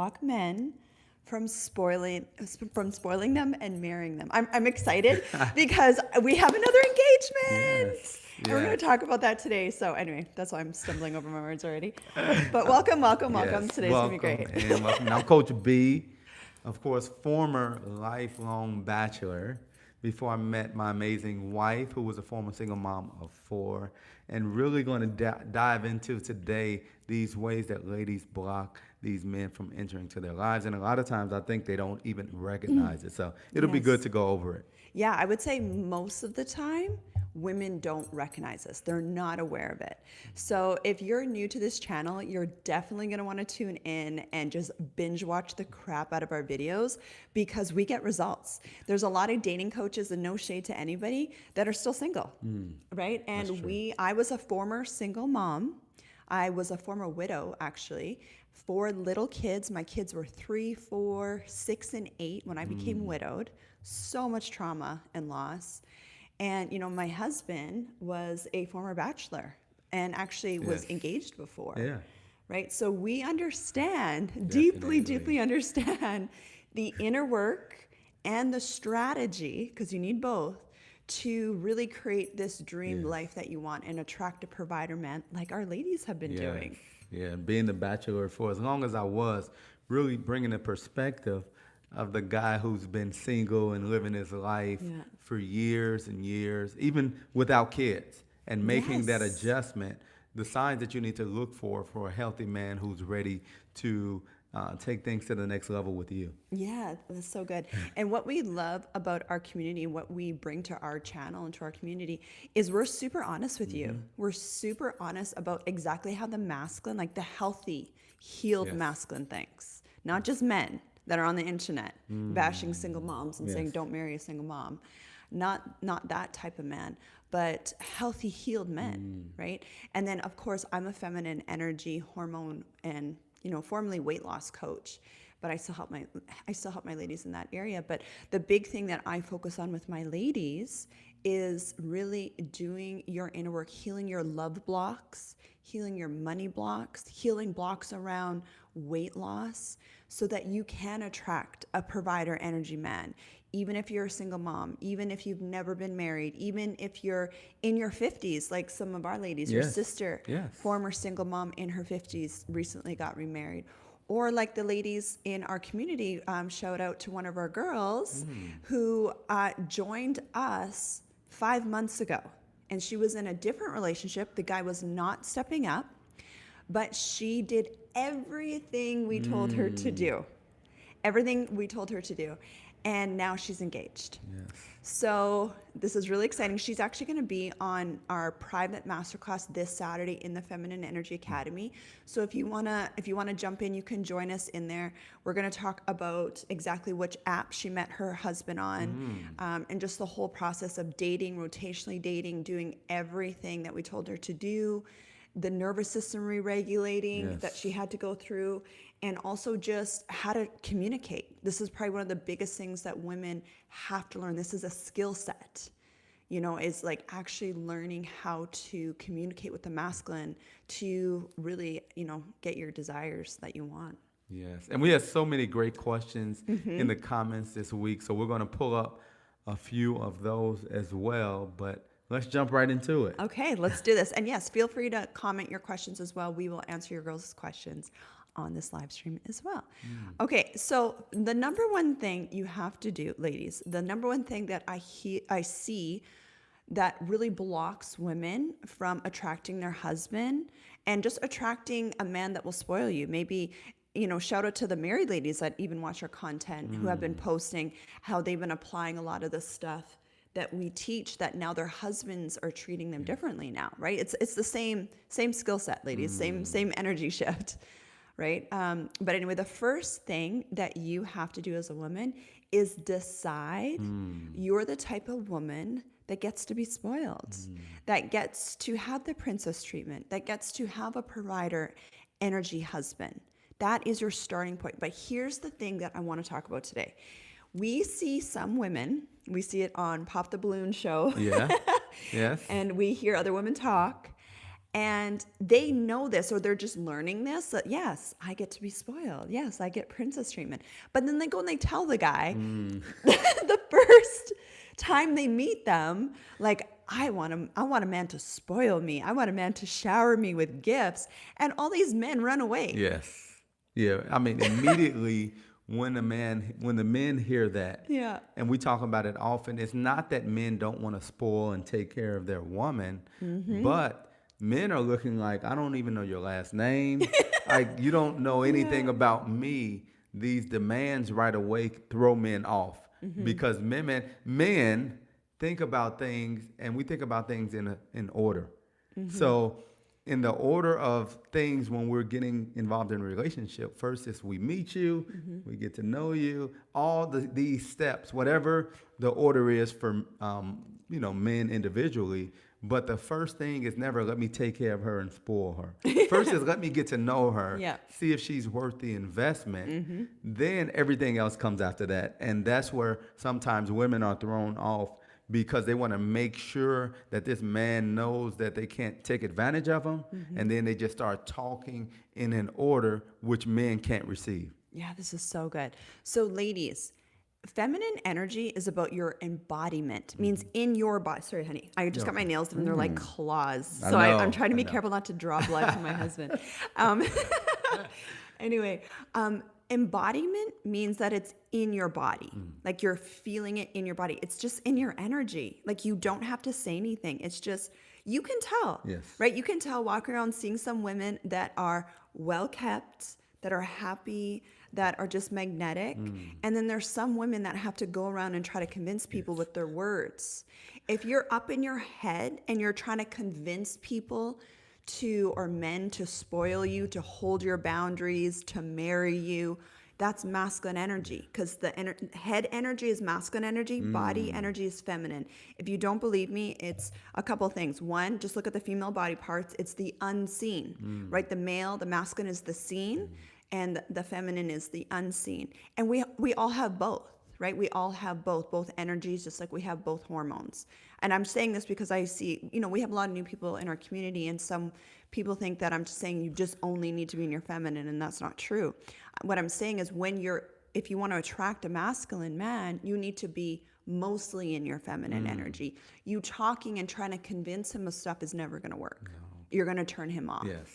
block men from spoiling them and marrying them. I'm excited because we have another engagement. Yes. And we're going Yes. to talk about that today. So anyway, that's why I'm stumbling over my words already. But welcome, welcome, welcome. Yes. Today's going to be Welcome great. and welcome. I'm Coach B, of course, former lifelong bachelor before I met my amazing wife, who was a former single mom of 4, and really going to dive into today these ways that ladies block these men from entering to their lives. And a lot of times I think they don't even recognize it. So it'll be good Yes. to go over it. Yeah, I would say most of the time, women don't recognize this. They're not aware of it. So if you're new to this channel, you're definitely going to want to tune in and just binge watch the crap out of our videos because we get results. There's a lot of dating coaches, and no shade to anybody, that are still single, right? That's And true. I was a former single mom. I was a former widow, actually. 4 little kids. My kids were 3, 4, 6, and 8 when I became widowed. So much trauma and loss. And, my husband was a former bachelor and actually was Yes. engaged before, Yeah. right? So we understand, deeply, Definitely. deeply understand the inner work and the strategy, because you need both, to really create this dream Yes. life that you want and attract a provider man like our ladies have been Yes, doing. yeah, being the bachelor for as long as I was, really bringing the perspective of the guy who's been single and living his life Yeah. for years and years, even without kids, and making that Yes. adjustment. The signs that you need to look for a healthy man who's ready to take things to the next level with you. Yeah, that's so good. And what we love about our community and what we bring to our channel and to our community is we're super honest with you. We're super honest about exactly how the masculine, like the healthy, healed Yes. masculine thinks, not just men that are on the internet bashing single moms and saying Yes. don't marry a single mom. Not that type of man, but healthy, healed men, right? And then of course I'm a feminine energy, hormone, and formerly weight loss coach, but I still help my ladies in that area. But the big thing that I focus on with my ladies is really doing your inner work, healing your love blocks, healing your money blocks, healing blocks around weight loss so that you can attract a provider energy man. Even if you're a single mom, even if you've never been married, even if you're in your 50s, like some of our ladies, your Yes. sister, Yes. former single mom in her 50s, recently got remarried. Or like the ladies in our community, shout out to one of our girls who joined us 5 months ago. And she was in a different relationship. The guy was not stepping up, but she did everything we told her to do. Everything we told her to do. And now she's engaged. Yes. So this is really exciting. She's actually going to be on our private masterclass this Saturday in the Feminine Energy Academy. So if you wanna jump in, you can join us in there. We're going to talk about exactly which app she met her husband on, and just the whole process of dating, rotationally dating, doing everything that we told her to do, the nervous system re-regulating that Yes. she had to go through, and also just how to communicate. This is probably one of the biggest things that women have to learn. This is a skill set, is like actually learning how to communicate with the masculine to really, get your desires that you want. Yes, and we had so many great questions in the comments this week, so we're going to pull up a few of those as well. But let's jump right into it. Okay, let's do this. And yes, feel free to comment your questions as well. We will answer your girls' questions on this live stream as well. Okay, so the number one thing you have to do, ladies, the number one thing that I see that really blocks women from attracting their husband and just attracting a man that will spoil you. Maybe, shout out to the married ladies that even watch our content who have been posting how they've been applying a lot of this stuff that we teach, that now their husbands are treating them differently now, right? It's the same skill set, ladies, same energy shift, right? But anyway, the first thing that you have to do as a woman is decide you're the type of woman that gets to be spoiled, that gets to have the princess treatment, that gets to have a provider energy husband. That is your starting point. But here's the thing that I want to talk about today. We see some women, we see it on Pop the Balloon show, Yeah. Yes. and we hear other women talk, And they know this, or they're just learning this, that yes, I get to be spoiled. Yes, I get princess treatment. But then they go and they tell the guy the first time they meet them, like, I want a man to spoil me. I want a man to shower me with gifts. And all these men run away. Yes. Yeah. I mean, immediately when the men hear that, Yeah. and we talk about it often, it's not that men don't want to spoil and take care of their woman, but men are looking like, I don't even know your last name. Like, you don't know anything about me. These demands right away throw men off because men think about things, and we think about things in order. So in the order of things, when we're getting involved in a relationship, first is we meet you, we get to know you, all these steps, whatever the order is for men individually. But the first thing is never let me take care of her and spoil her. First is let me get to know her, see if she's worth the investment. Then everything else comes after that. And that's where sometimes women are thrown off, because they want to make sure that this man knows that they can't take advantage of him. And then they just start talking in an order which men can't receive. Yeah, this is so good. So ladies, feminine energy is about your embodiment, means in your body. Sorry, honey. I just got my nails done and they're like claws. So I'm trying to be careful not to draw blood from my husband. Anyway, embodiment means that it's in your body. Like you're feeling it in your body. It's just in your energy. Like you don't have to say anything. It's just, you can tell, right? You can tell walking around seeing some women that are well kept, that are happy, that are just magnetic. And then there's some women that have to go around and try to convince people with their words. If you're up in your head and you're trying to convince people or men to spoil you, to hold your boundaries, to marry you, that's masculine energy, because the head energy is masculine energy, body energy is feminine. If you don't believe me, it's a couple things. One, just look at the female body parts. It's the unseen, right? The masculine is the seen, and the feminine is the unseen. And we all have both, right? We all have both energies, just like we have both hormones. And I'm saying this because I see, we have a lot of new people in our community, and some people think that I'm just saying you just only need to be in your feminine, and that's not true. What I'm saying is if you want to attract a masculine man, you need to be mostly in your feminine energy. You talking and trying to convince him of stuff is never going to work. No. You're going to turn him off. Yes.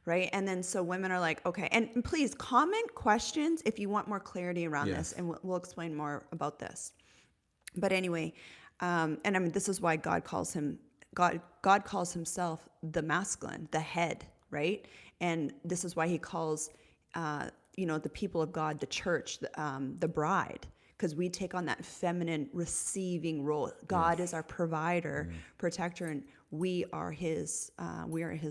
Right? And then so women are like, okay. And please comment questions if you want more clarity around this, and we'll explain more about this. But anyway, and I mean, this is why God calls himself the masculine, the head, right? And this is why he calls, the people of God, the church, the bride, because we take on that feminine receiving role. God is our provider, protector, and we are his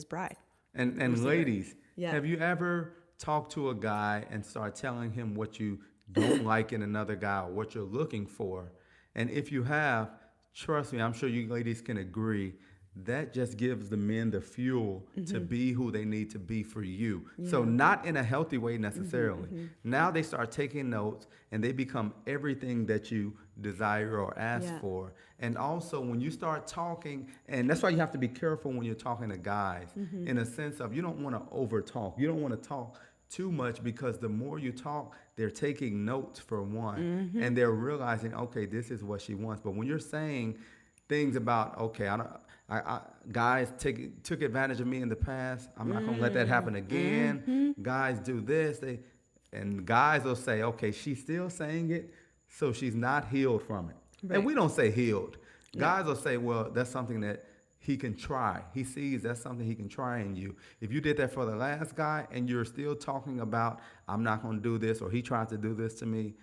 bride. And ladies, have you ever talked to a guy and start telling him what you don't like in another guy, or what you're looking for? And if you have, trust me, I'm sure you ladies can agree, that just gives the men the fuel to be who they need to be for you. So not in a healthy way necessarily. Now they start taking notes, and they become everything that you desire or ask for. And also when you start talking, and that's why you have to be careful when you're talking to guys, in a sense of you don't want to over talk. You don't want to talk too much, because the more you talk, they're taking notes for one, and they're realizing, okay, this is what she wants. But when you're saying things about, okay, guys took advantage of me in the past, I'm not going to let that happen again. Guys do this, and guys will say, okay, she's still saying it, so she's not healed from it. Right. And we don't say healed. Guys will say, well, that's something that he can try. He sees that's something he can try in you. If you did that for the last guy and you're still talking about, I'm not going to do this, or he tried to do this to me,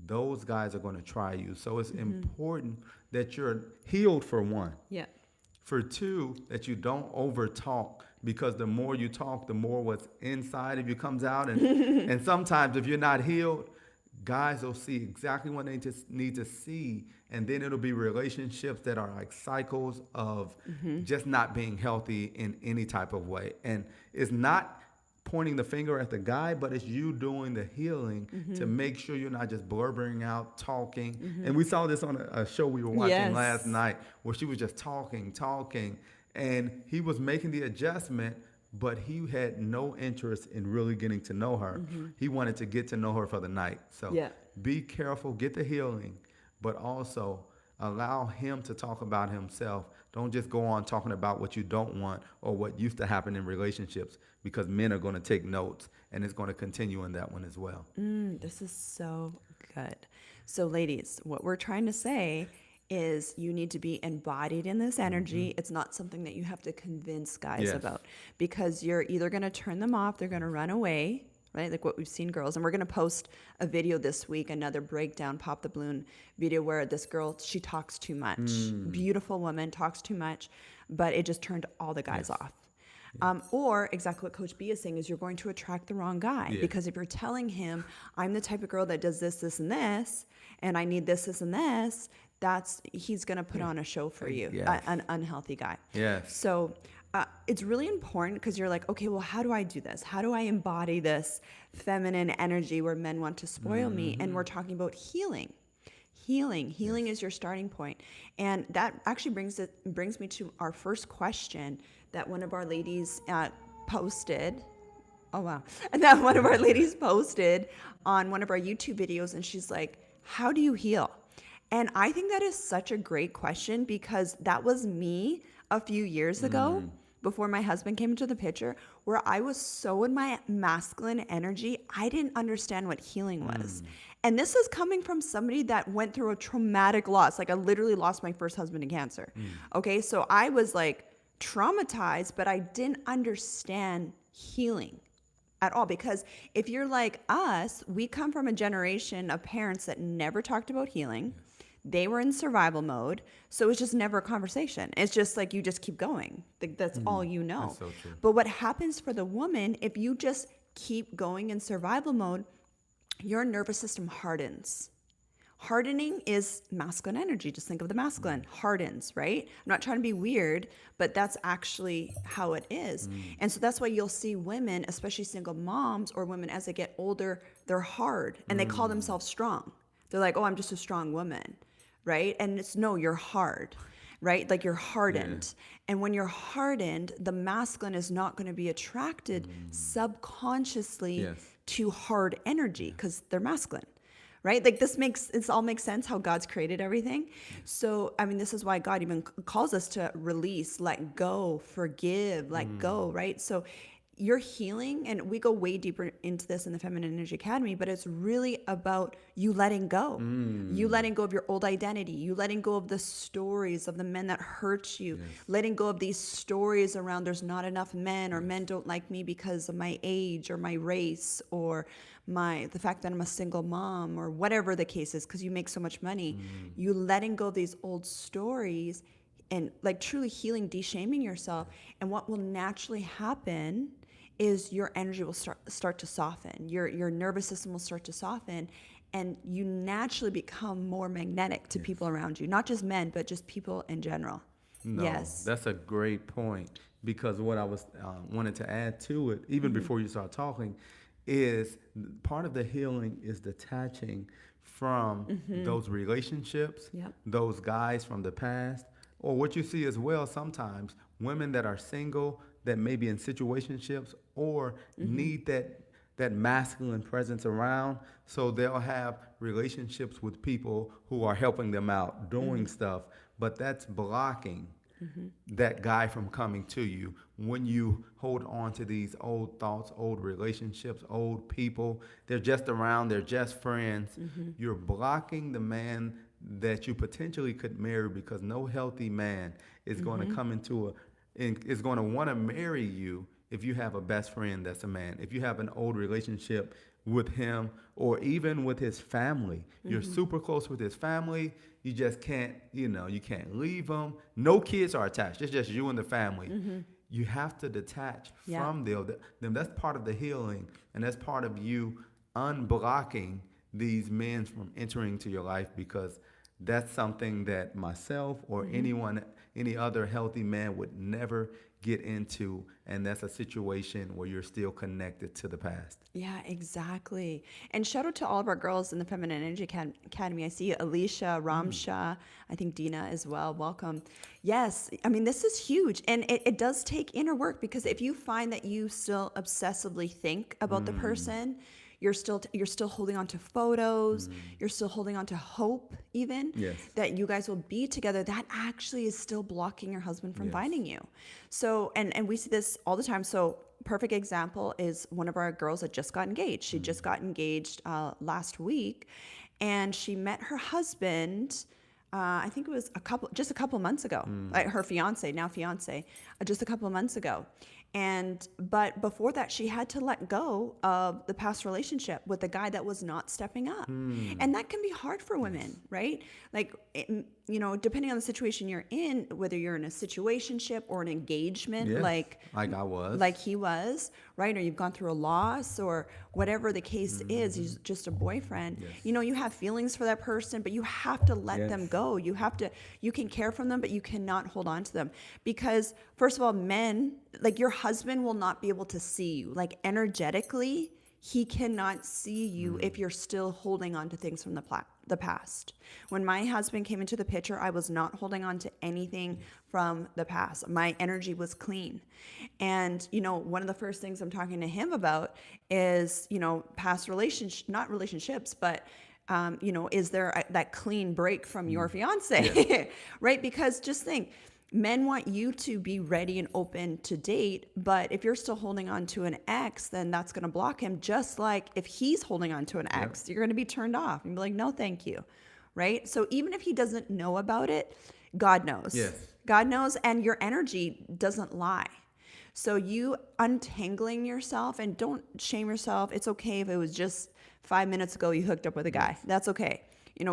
those guys are going to try you. So it's important that you're healed, for one. Yeah. For two, that you don't over talk, because the more you talk, the more what's inside of you comes out. And, and sometimes if you're not healed, guys will see exactly what they just need to see. And then it'll be relationships that are like cycles of just not being healthy in any type of way. And it's not pointing the finger at the guy, but it's you doing the healing to make sure you're not just blubbering out, talking. And we saw this on a show we were watching last night, where she was just talking. And he was making the adjustment, but he had no interest in really getting to know her. He wanted to get to know her for the night. So Yeah. be careful, get the healing, but also allow him to talk about himself. Don't just go on talking about what you don't want or what used to happen in relationships, because men are going to take notes, and it's going to continue in that one as well. This is so good. So, ladies, what we're trying to say is you need to be embodied in this energy. It's not something that you have to convince guys Yes. about, because you're either going to turn them off, they're going to run away, right? Like what we've seen girls. And we're going to post a video this week, another breakdown, pop the balloon video, where this girl, she talks too much. Beautiful woman, talks too much, but it just turned all the guys off. Or exactly what Coach B is saying is you're going to attract the wrong guy, Yeah. because if you're telling him, I'm the type of girl that does this, this, and this, and I need this, this, and this, he's going to put on a show for you, Yes. an unhealthy guy. Yes. So it's really important, because you're like, okay, well, how do I do this? How do I embody this feminine energy where men want to spoil me? And we're talking about healing. Healing is your starting point. And that actually brings me to our first question that one of our ladies posted. Oh, wow. And that one of our ladies posted on one of our YouTube videos. And she's like, how do you heal? And I think that is such a great question, because that was me a few years ago, before my husband came into the picture, where I was so in my masculine energy, I didn't understand what healing was. And this is coming from somebody that went through a traumatic loss. Like, I literally lost my first husband to cancer. Okay, so I was like traumatized, but I didn't understand healing at all, because if you're like us, we come from a generation of parents that never talked about healing. They were in survival mode, so it's just never a conversation. It's just like you just keep going. Like, that's all you know. That's so true. But what happens for the woman, if you just keep going in survival mode, your nervous system hardens. Hardening is masculine energy. Just think of the masculine. Hardens, right? I'm not trying to be weird, but that's actually how it is. And so that's why you'll see women, especially single moms or women as they get older, they're hard and they call themselves strong. They're like, oh, I'm just a strong woman, right? And it's, no, you're hard, right? Like, you're hardened. And when you're hardened, the masculine is not going to be attracted subconsciously Yes. to hard energy, because they're masculine. Right? Like, it all makes sense how God's created everything. So, I mean, this is why God even calls us to release, let go, forgive, let go, right? So you're healing, and we go way deeper into this in the Feminine Energy Academy, but it's really about you letting go. You letting go of your old identity. You letting go of the stories of the men that hurt you. Letting go of these stories around there's not enough men, or men don't like me because of my age or my race, or the fact that I'm a single mom, or whatever the case is, because you make so much money. You letting go of these old stories and like truly healing, de-shaming yourself. And what will naturally happen is your energy will start to soften. Your nervous system will start to soften, and you naturally become more magnetic to people around you, not just men, but just people in general. No, Yes. that's a great point, because what I was wanted to add to it, even before you start talking, is part of the healing is detaching from those relationships, those guys from the past, or what you see as well sometimes, women that are single, that may be in situationships, or need that masculine presence around, so they'll have relationships with people who are helping them out, doing stuff, but that's blocking that guy from coming to you. When you hold on to these old thoughts, old relationships, old people, they're just around, they're just friends, you're blocking the man that you potentially could marry, because no healthy man is going to come is going to want to marry you if you have a best friend that's a man. If you have an old relationship with him, or even with his family, you're super close with his family, you just can't, you can't leave them. No kids are attached. It's just you and the family. You have to detach from them. That's part of the healing, and that's part of you unblocking these men from entering to your life, because that's something that myself or any other healthy man would never get into, and that's a situation where you're still connected to the past. Yeah, exactly. And shout out to all of our girls in the Feminine Energy Academy. I see Alicia, Ramsha, I think Dina as well. Welcome. Yes, I mean, this is huge. And it does take inner work, because if you find that you still obsessively think about the person, you're still holding on to photos, you're still holding on to hope even Yes. that you guys will be together, that actually is still blocking your husband from Yes. finding you. So and we see this all the time. So perfect example is one of our girls that just got engaged. She just got engaged last week, and she met her husband. I think it was just a couple months ago. Like her fiance, now fiance, just a couple of months ago. But before that, she had to let go of the past relationship with the guy that was not stepping up. And that can be hard for women, right? Like, depending on the situation you're in, whether you're in a situationship or an engagement, Yes. like I was. like he was, right? Or you've gone through a loss, or whatever the case is, he's just a boyfriend. Yes. You have feelings for that person, but you have to let them Yes. go. You can care for them, but you cannot hold on to them. Because first of all, men, like your husband will not be able to see you. Like energetically, he cannot see you if you're still holding on to things from the past. When my husband came into the picture, I was not holding on to anything from the past. My energy was clean. And, one of the first things I'm talking to him about is, past not relationships, but, is there that clean break from your fiance, right? Because just think, men want you to be ready and open to date, but if you're still holding on to an ex, then that's going to block him. Just like if he's holding on to an ex, you're going to be turned off and be like, no, thank you. Right? So even if he doesn't know about it, God knows. Yes. God knows, and your energy doesn't lie. So you untangling yourself, and don't shame yourself. It's okay if it was just 5 minutes ago you hooked up with a guy. That's okay.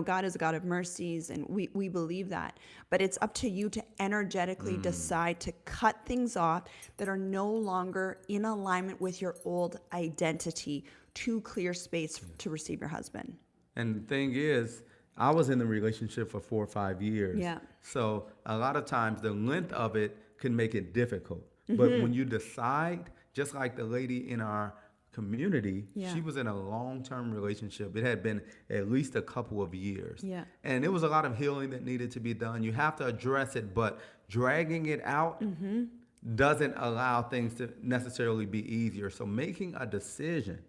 God is a God of mercies, and we believe that. But it's up to you to energetically decide to cut things off that are no longer in alignment with your old identity, to clear space to receive your husband. And the thing is, I was in the relationship for 4 or 5 years. Yeah. So a lot of times the length of it can make it difficult. But when you decide, just like the lady in our community, she was in a long-term relationship. It had been at least a couple of years. Yeah. And it was a lot of healing that needed to be done. You have to address it, but dragging it out doesn't allow things to necessarily be easier. So making a decision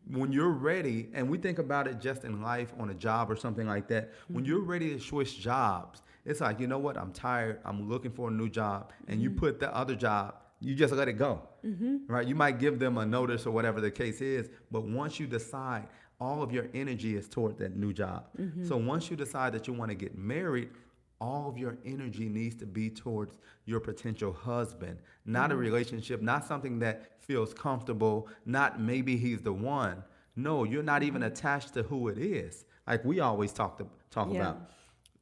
when you're ready, and we think about it just in life, on a job or something like that, when you're ready to switch jobs, it's like, you know what, I'm tired, I'm looking for a new job, and you put the other job, you just let it go, right? You might give them a notice or whatever the case is, but once you decide, all of your energy is toward that new job. So once you decide that you want to get married, all of your energy needs to be towards your potential husband, not a relationship, not something that feels comfortable, not maybe he's the one. No, you're not even attached to who it is. Like we always talk about.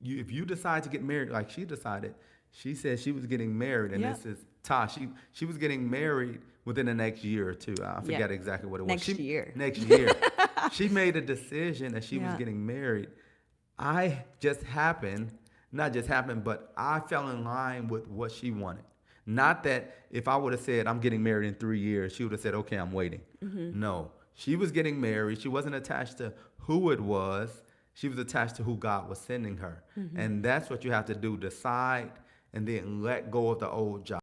If you decide to get married, like she decided, she said she was getting married, and this is Tosh. She was getting married within the next year or two. I forget exactly what it was. Next year. Next year. She made a decision that she was getting married. I just happened, not just happened, but I fell in line with what she wanted. Not that if I would have said, I'm getting married in 3 years, she would have said, okay, I'm waiting. No, she was getting married. She wasn't attached to who it was. She was attached to who God was sending her. And that's what you have to do. Decide and then let go of the old job.